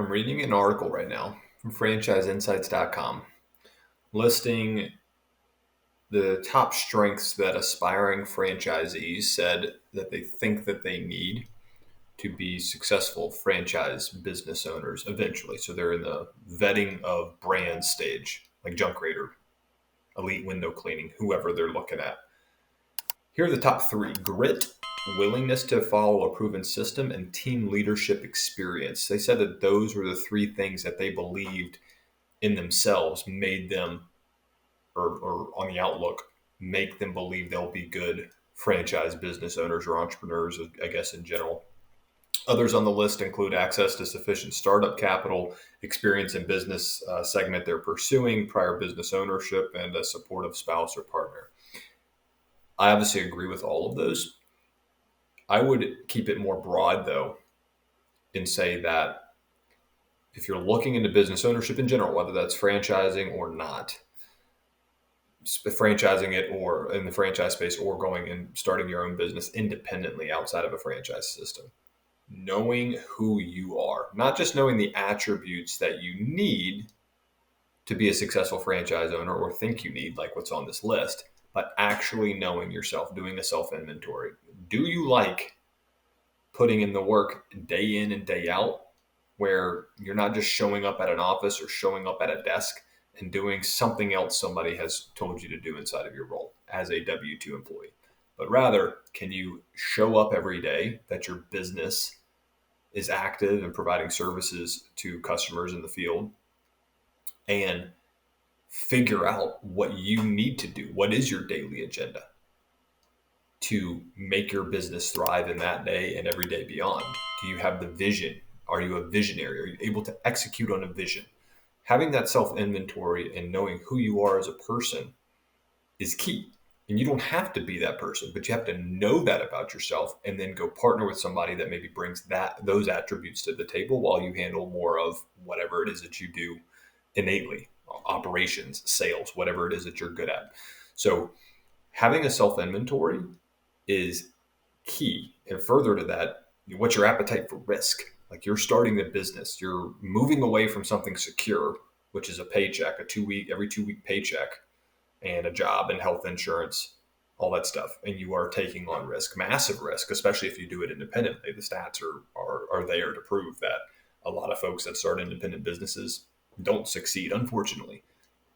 I'm reading an article right now from franchiseinsights.com listing the top strengths that aspiring franchisees said that they think that they need to be successful franchise business owners eventually. So they're in the vetting of brand stage, like Junk Raider, Elite Window Cleaning, whoever they're looking at. Here are the top three: grit, willingness to follow a proven system, and team leadership experience. They said that those were the three things that they believed in themselves made them, or on the outlook, make them believe they'll be good franchise business owners or entrepreneurs, I guess, in general. Others on the list include access to sufficient startup capital, experience in business segment they're pursuing, prior business ownership, and a supportive spouse or partner. I obviously agree with all of those. I would keep it more broad, though, and say that if you're looking into business ownership in general, whether that's franchising or not, franchising it or in the franchise space, or going and starting your own business independently outside of a franchise system, knowing who you are, not just knowing the attributes that you need to be a successful franchise owner or think you need, like what's on this list, but actually knowing yourself, doing a self inventory. Do you like putting in the work day in and day out, where you're not just showing up at an office or showing up at a desk and doing something else somebody has told you to do inside of your role as a W-2 employee, but rather, can you show up every day that your business is active and providing services to customers in the field, and figure out what you need to do? What is your daily agenda to make your business thrive in that day and every day beyond? Do you have the vision? Are you a visionary? Are you able to execute on a vision? Having that self-inventory and knowing who you are as a person is key. And you don't have to be that person, but you have to know that about yourself, and then go partner with somebody that maybe brings those attributes to the table while you handle more of whatever it is that you do innately, operations, sales, whatever it is that you're good at. So having a self-inventory is key. And further to that, what's your appetite for risk? Like, you're starting the business, you're moving away from something secure, which is a paycheck, every 2 week paycheck, and a job and health insurance, all that stuff. And you are taking on risk, massive risk, especially if you do it independently. The stats are there to prove that a lot of folks that start independent businesses don't succeed. Unfortunately,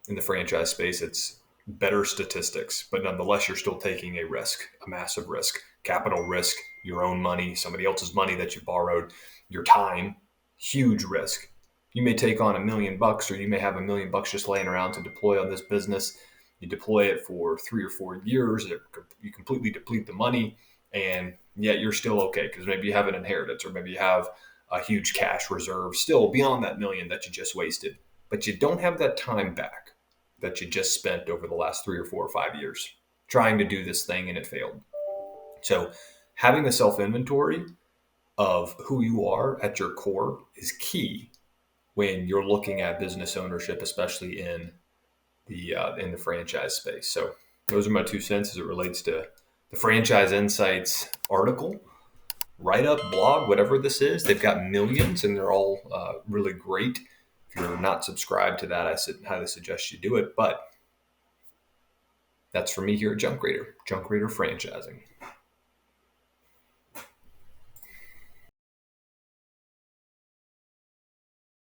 in the franchise space, it's better statistics, but nonetheless, you're still taking a risk, a massive risk, capital risk, your own money, somebody else's money that you borrowed, your time, huge risk. You may take on $1 million, or you may have $1 million just laying around to deploy on this business. You deploy it for 3 or 4 years, you completely deplete the money, and yet you're still okay, because maybe you have an inheritance, or maybe you have a huge cash reserve still beyond that $1 million that you just wasted, but you don't have that time back that you just spent over the last 3 or 4 or 5 years trying to do this thing and it failed. So having a self-inventory of who you are at your core is key when you're looking at business ownership, especially in the franchise space. So those are my 2 cents as it relates to the Franchise Insights article, write-up, blog, whatever this is. They've got millions, and they're all really great. If you're not subscribed to that, I highly suggest you do it. But that's for me here at Junk Raider Franchising.